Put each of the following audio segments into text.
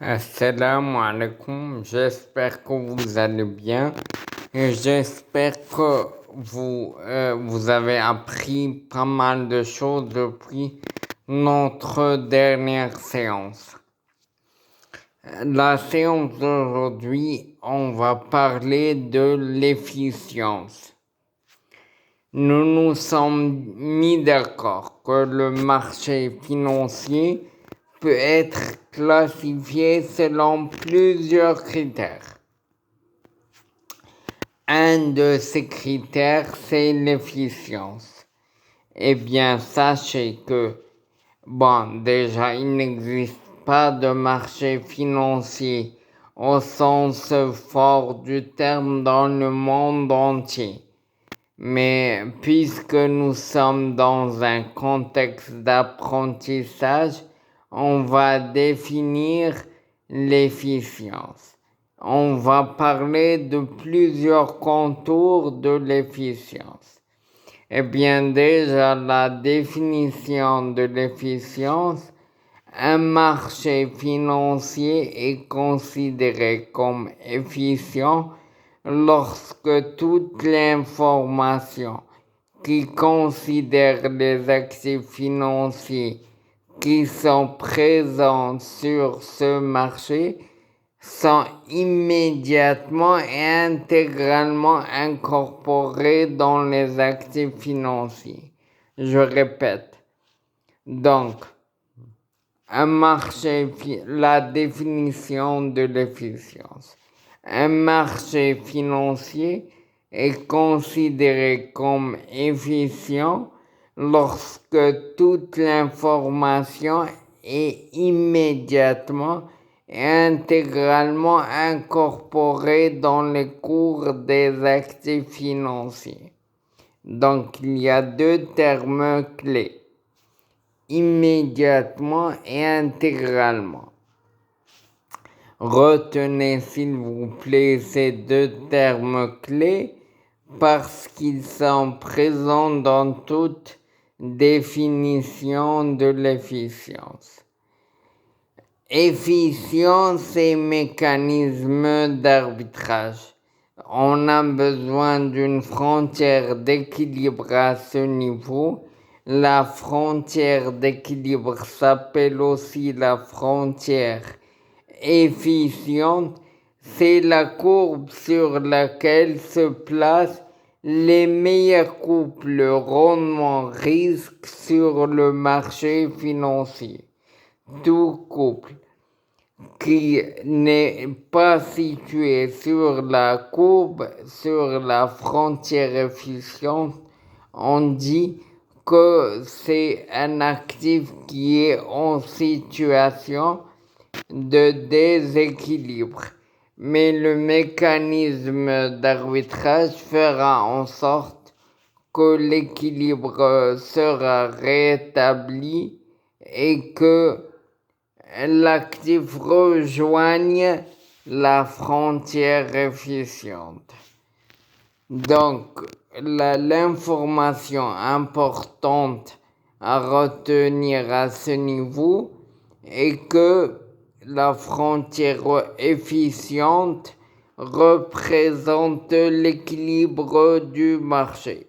Assalamu alaikum, j'espère que vous allez bien et j'espère que vous avez appris pas mal de choses depuis notre dernière séance. La séance d'aujourd'hui, on va parler de l'efficience. Nous nous sommes mis d'accord que le marché financier peut être classifié selon plusieurs critères. Un de ces critères, c'est l'efficience. Eh bien, sachez que, déjà, il n'existe pas de marché financier au sens fort du terme dans le monde entier. Mais puisque nous sommes dans un contexte d'apprentissage, on va définir l'efficience. On va parler de plusieurs contours de l'efficience. Eh bien, déjà, la définition de l'efficience, un marché financier est considéré comme efficient lorsque toute l'information qui considère les actifs financiers qui sont présents sur ce marché sont immédiatement et intégralement incorporés dans les actifs financiers. Je répète. Donc, la définition de l'efficience. Un marché financier est considéré comme efficient lorsque toute l'information est immédiatement et intégralement incorporée dans les cours des actifs financiers. Donc, il y a deux termes clés: immédiatement et intégralement. Retenez s'il vous plaît ces deux termes clés parce qu'ils sont présents dans toute définition de l'efficience. Efficience et mécanisme d'arbitrage. On a besoin d'une frontière d'équilibre à ce niveau. La frontière d'équilibre s'appelle aussi la frontière efficiente. C'est la courbe sur laquelle se placent les meilleurs couples rendement-risque sur le marché financier. Tout couple qui n'est pas situé sur la courbe, sur la frontière efficiente, on dit que c'est un actif qui est en situation de déséquilibre. Mais le mécanisme d'arbitrage fera en sorte que l'équilibre sera rétabli et que l'actif rejoigne la frontière efficiente. Donc, l'information importante à retenir à ce niveau est que la frontière efficiente représente l'équilibre du marché.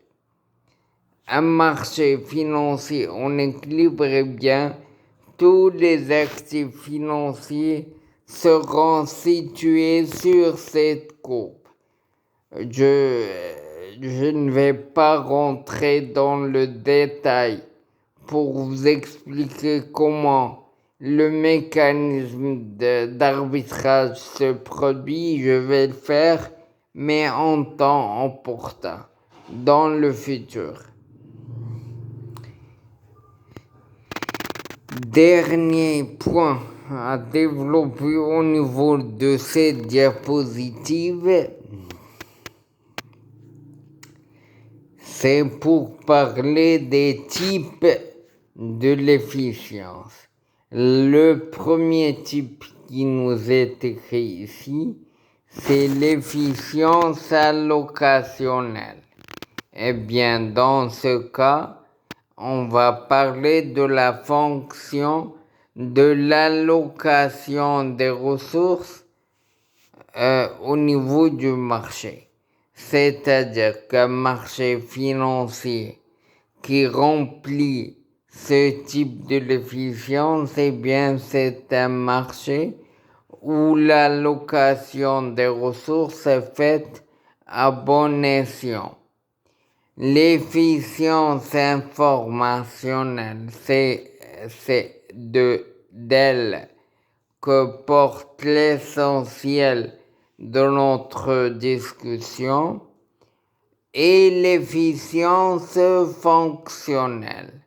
Un marché financier en équilibre, eh bien, tous les actifs financiers seront situés sur cette courbe. Je ne vais pas rentrer dans le détail pour vous expliquer comment le mécanisme d'arbitrage se produit. Je vais le faire, mais en temps opportun, dans le futur. Dernier point à développer au niveau de cette diapositive, c'est pour parler des types de l'efficience. Le premier type qui nous est écrit ici, c'est l'efficience allocationnelle. Eh bien, dans ce cas, on va parler de la fonction de l'allocation des ressources au niveau du marché. C'est-à-dire qu'un marché financier qui remplit ce type de l'efficience, eh bien c'est un marché où l'allocation des ressources est faite à bon escient. L'efficience informationnelle, c'est d'elle que porte l'essentiel de notre discussion, et l'efficience fonctionnelle.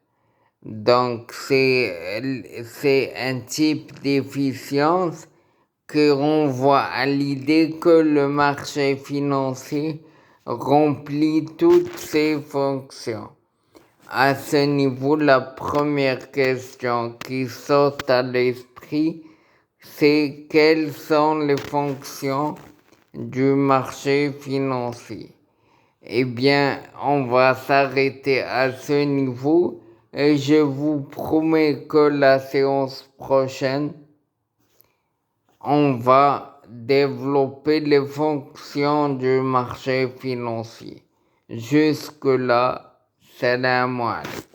Donc c'est un type d'efficience qui renvoie à l'idée que le marché financier remplit toutes ses fonctions. À ce niveau, la première question qui saute à l'esprit, c'est quelles sont les fonctions du marché financier. Eh bien, on va s'arrêter à ce niveau et je vous promets que la séance prochaine, on va développer les fonctions du marché financier. Jusque-là, salam alaikum.